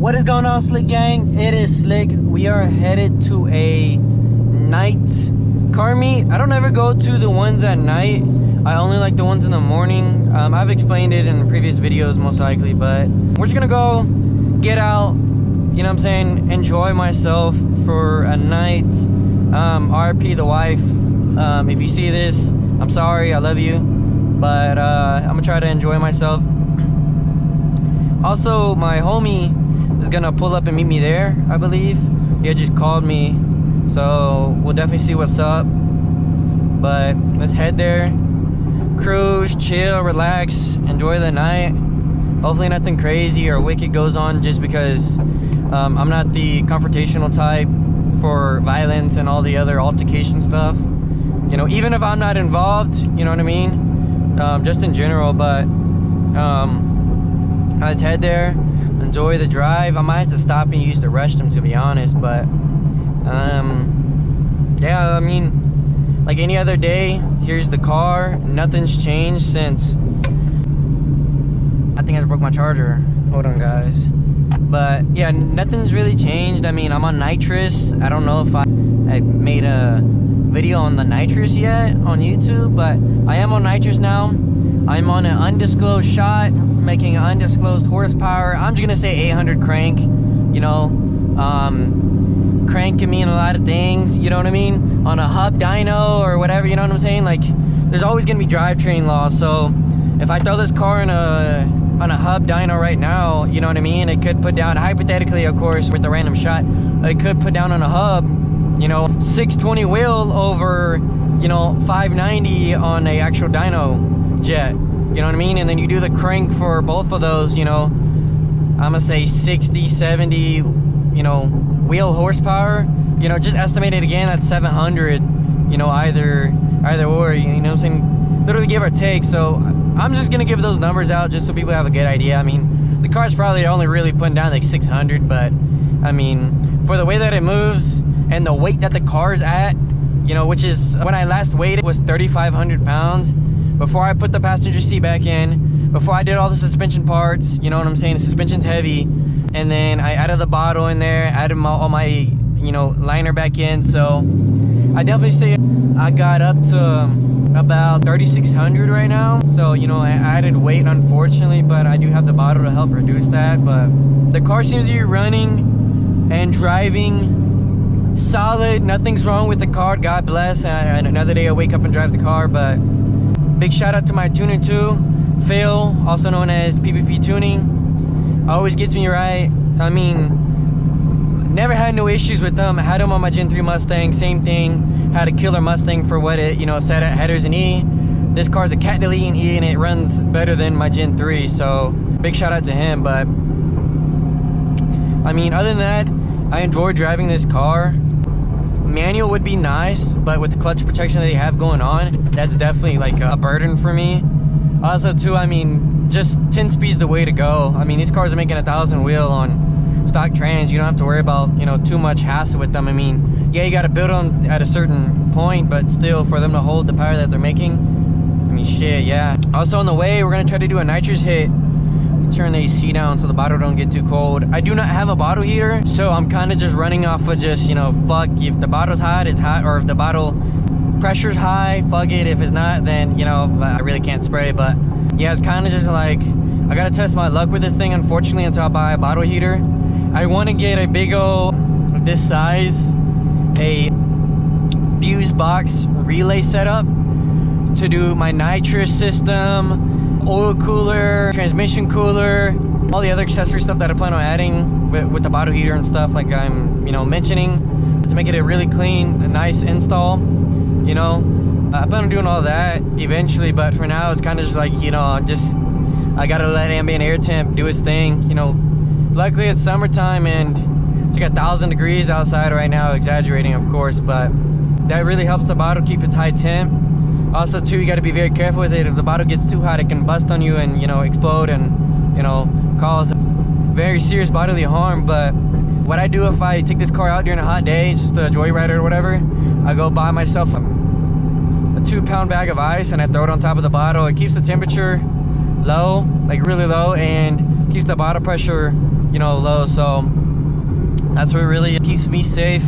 What is going on, Slick Gang? It is Slick. We are headed to a night car meet. I don't ever go to the ones at night. I only like the ones in the morning. I've explained it in previous videos most likely, but we're just gonna go get out, you know what I'm saying, enjoy myself for a night. RP the wife. If you see this, I'm sorry, I love you, but I'm gonna try to enjoy myself. Also, my homie is gonna pull up and meet me there, I believe. He just called me, so we'll definitely see what's up. But let's head there, cruise, chill, relax, enjoy the night. Hopefully nothing crazy or wicked goes on, just because I'm not the confrontational type for violence and all the other altercation stuff. You know, even if I'm not involved, you know what I mean? Just in general, but let's head there, enjoy the drive. I might have to stop and use the restroom, to be honest, but yeah, I mean, like any other day, here's the car. Nothing's changed since, I think I broke my charger. Hold on, guys. But yeah, nothing's really changed. I mean, I'm on nitrous. I don't know if I made a video on the nitrous yet on YouTube, but I am on nitrous now. I'm on an undisclosed shot, making an undisclosed horsepower. I'm just gonna say 800 crank. You know, crank can mean a lot of things, you know what I mean? On a hub dyno or whatever, you know what I'm saying? Like, there's always gonna be drivetrain loss. So if I throw this car on a hub dyno right now, you know what I mean, it could put down, hypothetically of course with the random shot, it could put down on a hub, you know, 620 wheel over, you know, 590 on a actual dyno jet, you know what I mean? And then you do the crank for both of those, you know, I'm gonna say 60, 70, you know, wheel horsepower, you know, just estimate it again, that's 700, you know, either or, you know what I'm saying, literally give or take. So I'm just gonna give those numbers out just so people have a good idea. I mean, the car's probably only really putting down like 600, but I mean, for the way that it moves and the weight that the car's at, you know, which is, when I last weighed it was 3,500 pounds before I put the passenger seat back in, before I did all the suspension parts, you know what I'm saying, the suspension's heavy, and then I added the bottle in there, added all my, you know, liner back in. So I definitely say I got up to about 3,600 right now. So, you know, I added weight unfortunately, but I do have the bottle to help reduce that. But the car seems to be running and driving solid. Nothing's wrong with the car, God bless. And another day I wake up and drive the car. But big shout out to my tuner too, Phil, also known as PPP Tuning. Always gets me right. I mean, never had no issues with them. I had them on my Gen 3 Mustang, same thing. Had a killer Mustang for what it, you know, set at headers and E. This car's a cat deleting E and it runs better than my Gen 3, so big shout out to him. But I mean, other than that, I enjoy driving this car. Manual would be nice, but with the clutch protection that they have going on, that's definitely like a burden for me. Also too, I mean, just 10 speed's the way to go. I mean, these cars are making 1,000 wheel on stock trans. You don't have to worry about, you know, too much hassle with them. I mean, yeah, you got to build them at a certain point, but still, for them to hold the power that they're making, I mean, shit, yeah. Also on the way, we're gonna try to do a nitrous hit. Turn the AC down so the bottle don't get too cold. I do not have a bottle heater, so I'm kind of just running off of just, you know, fuck, if the bottle's hot, it's hot, or if the bottle pressure's high, fuck it. If it's not, then, you know, I really can't spray. But yeah, it's kind of just like, I gotta test my luck with this thing, unfortunately, until I buy a bottle heater. I want to get a big old, this size, a fuse box relay setup to do my nitrous system, oil cooler, transmission cooler, all the other accessory stuff that I plan on adding with the bottle heater and stuff like I'm, you know, mentioning, to make it a really clean, a nice install, you know. I plan on doing all that eventually, but for now it's kind of just like, you know, I gotta let ambient air temp do its thing, you know. Luckily it's summertime and it's like 1,000 degrees outside right now, exaggerating of course, but that really helps the bottle keep its high temp. Also too, you got to be very careful with it. If the bottle gets too hot, it can bust on you and, you know, explode and, you know, cause very serious bodily harm. But what I do if I take this car out during a hot day, just a joyride or whatever, I go buy myself a 2-pound bag of ice and I throw it on top of the bottle. It keeps the temperature low, like really low, and keeps the bottle pressure you know, low. So that's what really keeps me safe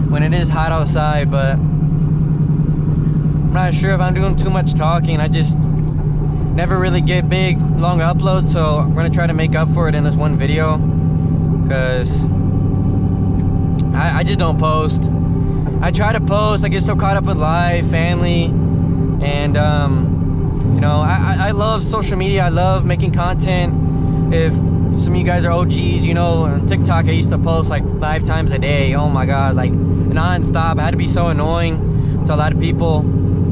when it is hot outside. But I'm not sure if I'm doing too much talking. I just never really get big long uploads, so I'm gonna try to make up for it in this one video, because I just don't post. I try to post, I get so caught up with life, family, and you know, I love social media. I love making content. If some of you guys are OGs, you know, on TikTok I used to post like 5 times a day. Oh my god, like non-stop. I had to be so annoying to a lot of people,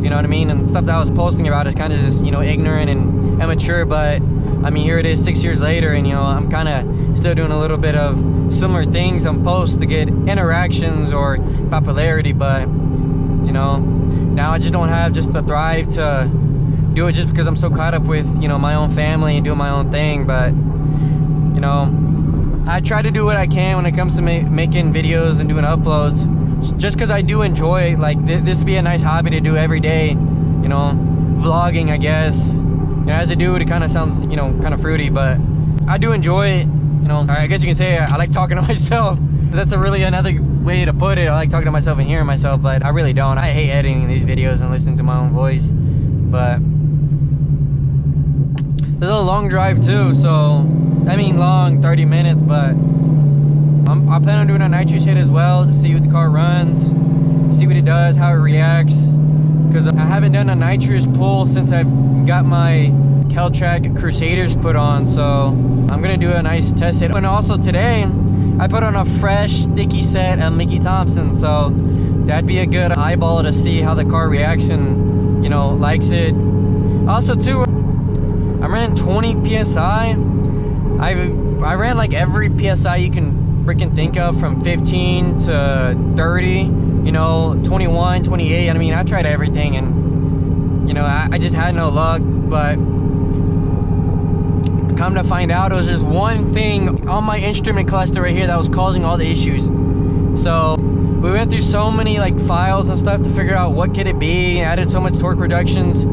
you know what I mean? And stuff that I was posting about is kind of just, you know, ignorant and immature. But I mean, here it is 6 years later, and you know, I'm kind of still doing a little bit of similar things on posts to get interactions or popularity. But you know, now I just don't have just the drive to do it, just because I'm so caught up with, you know, my own family and doing my own thing. But you know, I try to do what I can when it comes to making videos and doing uploads, just because I do enjoy it. Like this would be a nice hobby to do every day, you know, vlogging, I guess. You know, as a dude, it kind of sounds, you know, kind of fruity, but I do enjoy it. You know, I guess you can say I like talking to myself. That's a really another way to put it. I like talking to myself and hearing myself, but I really don't. I hate editing these videos and listening to my own voice. But there's a long drive too, so I mean long, 30 minutes, but I plan on doing a nitrous hit as well to see what the car runs, see what it does, how it reacts, because I haven't done a nitrous pull since I've got my Keltrack Crusaders put on. So I'm gonna do a nice test hit. And also today I put on a fresh sticky set of Mickey Thompson, so that'd be a good eyeball to see how the car reacts and, you know, likes it. Also too, I'm running 20 psi. I ran like every psi you can freaking think of, from 15 to 30, you know, 21, 28. I mean, I tried everything, and you know, I just had no luck. But come to find out, it was just one thing on my instrument cluster right here that was causing all the issues. So we went through so many like files and stuff to figure out what could it be. I added so much torque reductions.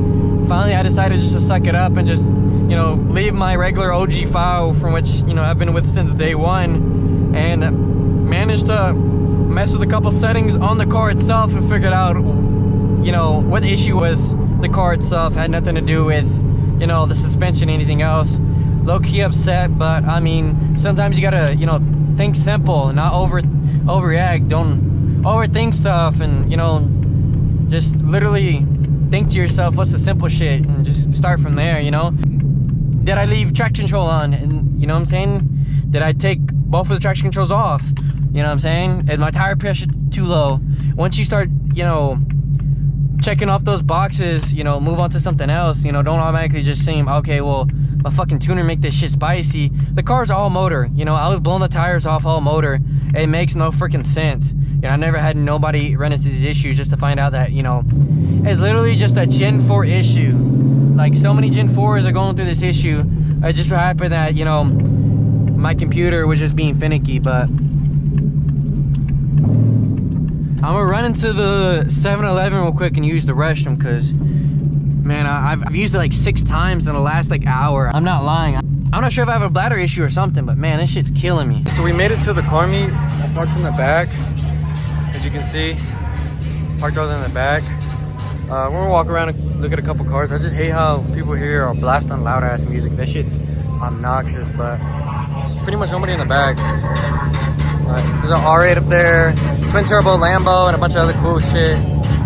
Finally I decided just to suck it up and just, you know, leave my regular OG file, from which, you know, I've been with since day one, and managed to mess with a couple settings on the car itself and figured out, you know, what the issue was. The car itself had nothing to do with, you know, the suspension, anything else. Low-key upset, but I mean, sometimes you gotta, you know, think simple, not overreact. Don't overthink stuff, and you know, just literally think to yourself, what's the simple shit, and just start from there. You know, did I leave traction control on? And you know what I'm saying, did I take both of the traction controls off? You know what I'm saying? Is my tire pressure too low? Once you start, you know, checking off those boxes, you know, move on to something else. You know, don't automatically just seem, okay, well, my fucking tuner make this shit spicy. The car's all motor. You know, I was blowing the tires off all motor. It makes no freaking sense. You know, I never had nobody run into these issues, just to find out that, you know, it's literally just a Gen 4 issue. Like, so many Gen 4s are going through this issue. It just so happened that, you know, my computer was just being finicky. But I'm gonna run into the 7-Eleven real quick and use the restroom, because man, I've used it like 6 times in the last like hour. I'm not lying. I'm not sure if I have a bladder issue or something, but man, this shit's killing me. So we made it to the car meet. I parked in the back, as you can see. Parked all in the back. We're gonna walk around and look at a couple cars. I just hate how people here are blasting loud ass music. That shit's obnoxious, but pretty much nobody in the back. There's an R8 up there, twin turbo Lambo, and a bunch of other cool shit.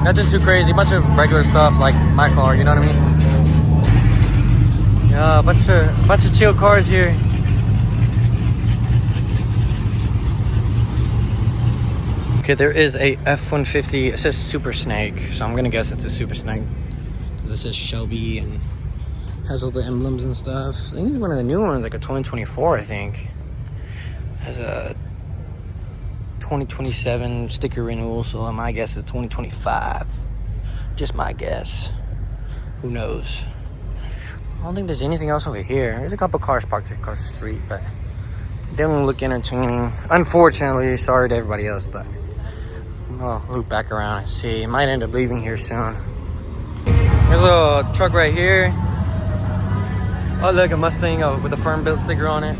Nothing too crazy, a bunch of regular stuff like my car, you know what I mean? Yeah, a bunch of chill cars here. Okay, there is a F-150. It says Super Snake, so I'm gonna guess it's a Super Snake. This is Shelby and has all the emblems and stuff. I think it's one of the new ones, like a 2024, I think. Has a 2027 sticker renewal, so my guess is 2025. Just my guess. Who knows? I don't think there's anything else over here. There's a couple cars parked across the street, but they don't look entertaining. Unfortunately, sorry to everybody else, but I'll loop back around and see. Might end up leaving here soon. There's a truck right here. Oh, look, a Mustang with a firm built sticker on it.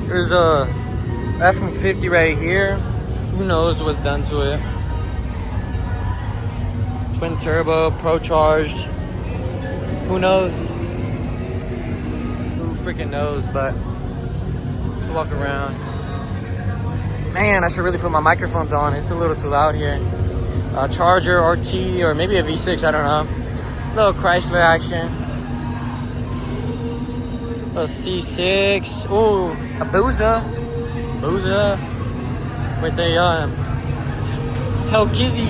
There's a F-150 right here. Who knows what's done to it? Twin turbo, pro charged. Who knows? Who freaking knows? But let's walk around. Man, I should really put my microphones on. It's a little too loud here. Charger RT or maybe a V6, I don't know. Little Chrysler action. Little C6. Ooh, a Booza. Booza. With a Hell Kitty.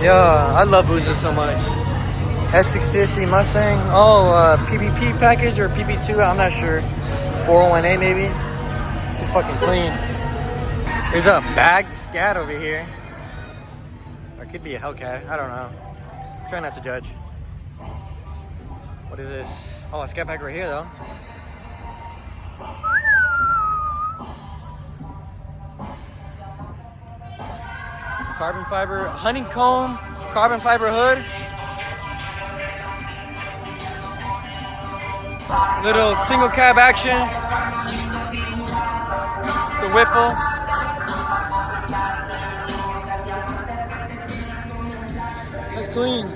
Yeah, I love Booza so much. S650 Mustang. Oh, PBP package or PB2, I'm not sure. 401A maybe. It's fucking clean. There's a bagged Scat over here. Or it could be a Hellcat, I don't know. Try not to judge. What is this? Oh, a Scat Pack right here though. Carbon fiber, honeycomb, carbon fiber hood. Little single cab action. The Whipple. That's clean.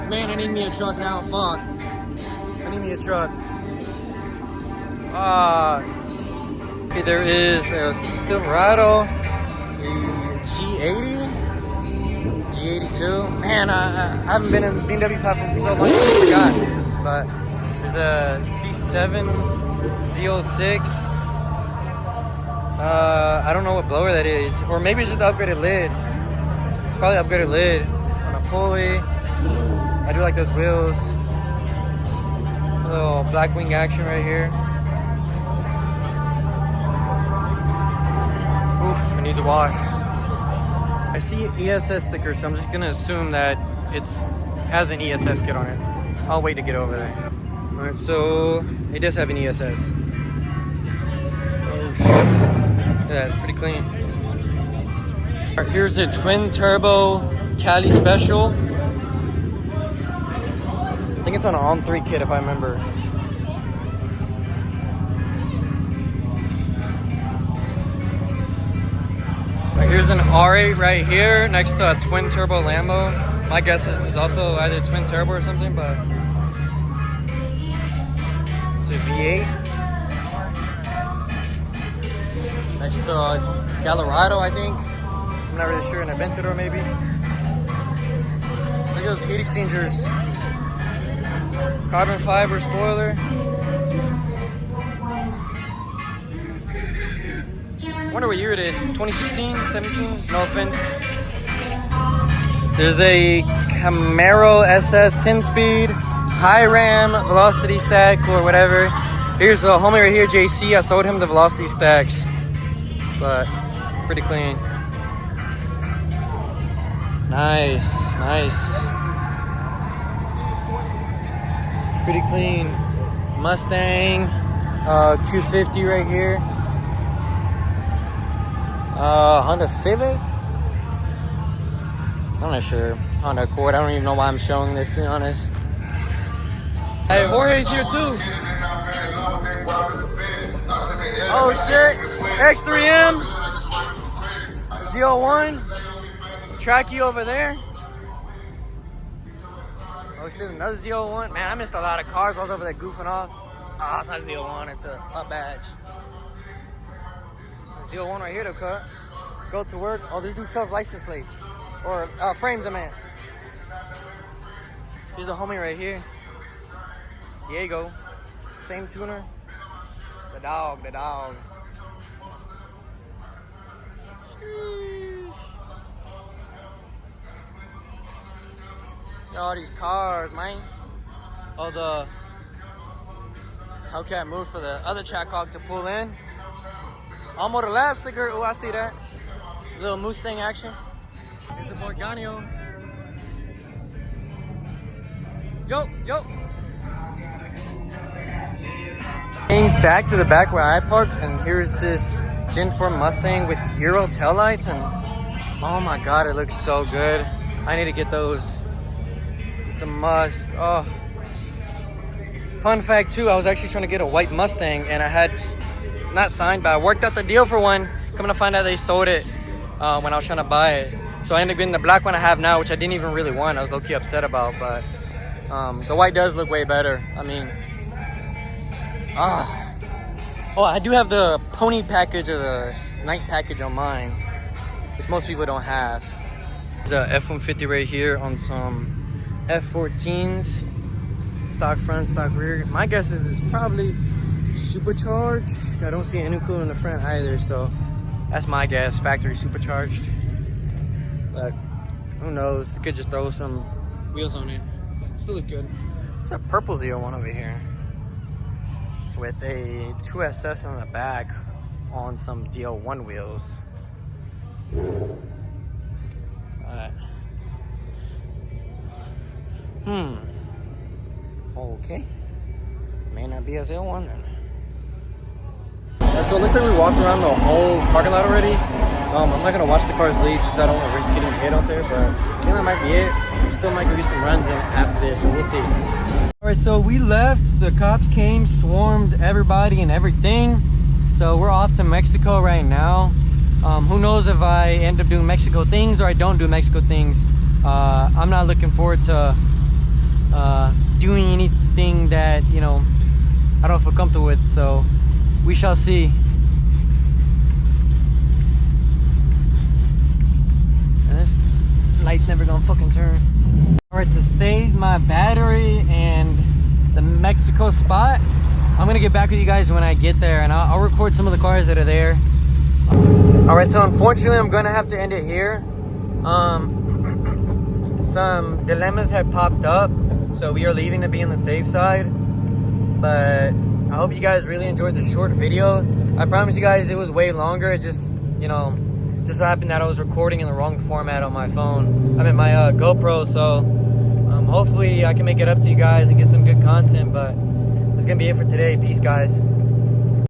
Man, I need me a truck now. Fuck. I need me a truck. Okay, there is a Silverado, G80, G82. Man, I haven't been in the BMW platform for so long, I forgot. But there's a C7 Z06. I don't know what blower that is, or maybe it's just the upgraded lid. It's probably upgraded lid on a pulley. I do like those wheels. A little Blackwing action right here. Oof, it needs a wash. I see ESS sticker, so I'm just gonna assume that it has an ESS kit on it. I'll wait to get over there. All right, so it does have an ESS. Oh shit. Yeah, it's pretty clean. All right, here's a twin turbo Cali Special. I think it's on an On3 kit if I remember. Right, here's an R8 right here next to a twin turbo Lambo. My guess is it's also either twin turbo or something, but it's a V8. Next to a Gallardo, I think. I'm not really sure, an Aventador maybe. Look at those heat exchangers. Carbon fiber spoiler. I wonder what year it is. 2016, 17? No offense. There's a Camaro SS 10-speed, high ram, velocity stack, or whatever. Here's a homie right here, JC. I sold him the velocity stacks, but pretty clean. Nice, nice. Pretty clean. Mustang, Q50 right here. Honda Civic. I'm not sure. Honda Accord. I don't even know why I'm showing this, to be honest. Hey, Jorge's here too. Oh shit. X3M. Z01. Tracky over there. Oh shit, another Z01. Man, I missed a lot of cars. I was over there goofing off. Oh, it's not Z01, it's a up badge. Z01 right here to cut. Go to work. Oh, this dude sells license plates. Or frames, I meant. Here's a homie right here. Diego. Same tuner. The dog, the dog. All these cars, man. Oh, the Hellcat moved for the other Trackhawk to pull in. Almost a lab sticker. Oh, I see that. Little Mustang action. Here's the Borganio. Yo, yo. Back to the back where I parked, and here's this Gen 4 Mustang with Euro taillights, and oh my god, it looks so good. I need to get those. It's a must. Oh. Fun fact too, I was actually trying to get a white Mustang, and I had not signed, but I worked out the deal for one. Coming to find out they sold it when I was trying to buy it. So I ended up getting the black one I have now, which I didn't even really want. I was low-key upset about, but the white does look way better. I mean, oh, I do have the pony package or the night package on mine, which most people don't have. The F-150 right here on some F-14s, stock front, stock rear. My guess is it's probably supercharged. I don't see any intercooler in the front either, so that's my guess, factory supercharged. But who knows? We could just throw some wheels on it. Still look good. There's a purple Z01 over here with a 2SS on the back on some Z01 wheels. Okay. May not be a Z01 then. So it looks like we walked around the whole parking lot already. I'm not gonna watch the cars leave because I don't want to risk getting hit out there, but I think that might be it. Still might give you some runs in after this, so we'll see. All right, so we left. The cops came, swarmed everybody and everything. So we're off to Mexico right now. Who knows if I end up doing Mexico things or I don't do Mexico things. I'm not looking forward to doing anything that, you know, I don't feel comfortable with, so we shall see. And this light's never gonna fucking turn. All right, to save my battery and the Mexico spot, I'm gonna get back with you guys when I get there, and I'll record some of the cars that are there. All right, so unfortunately I'm gonna have to end it here. Some dilemmas had popped up, so we are leaving to be on the safe side. But I hope you guys really enjoyed this short video. I promise you guys it was way longer. It just, you know, just so happened that I was recording in the wrong format on my phone. I'm in my GoPro, so hopefully I can make it up to you guys and get some good content. But that's gonna be it for today. Peace, guys.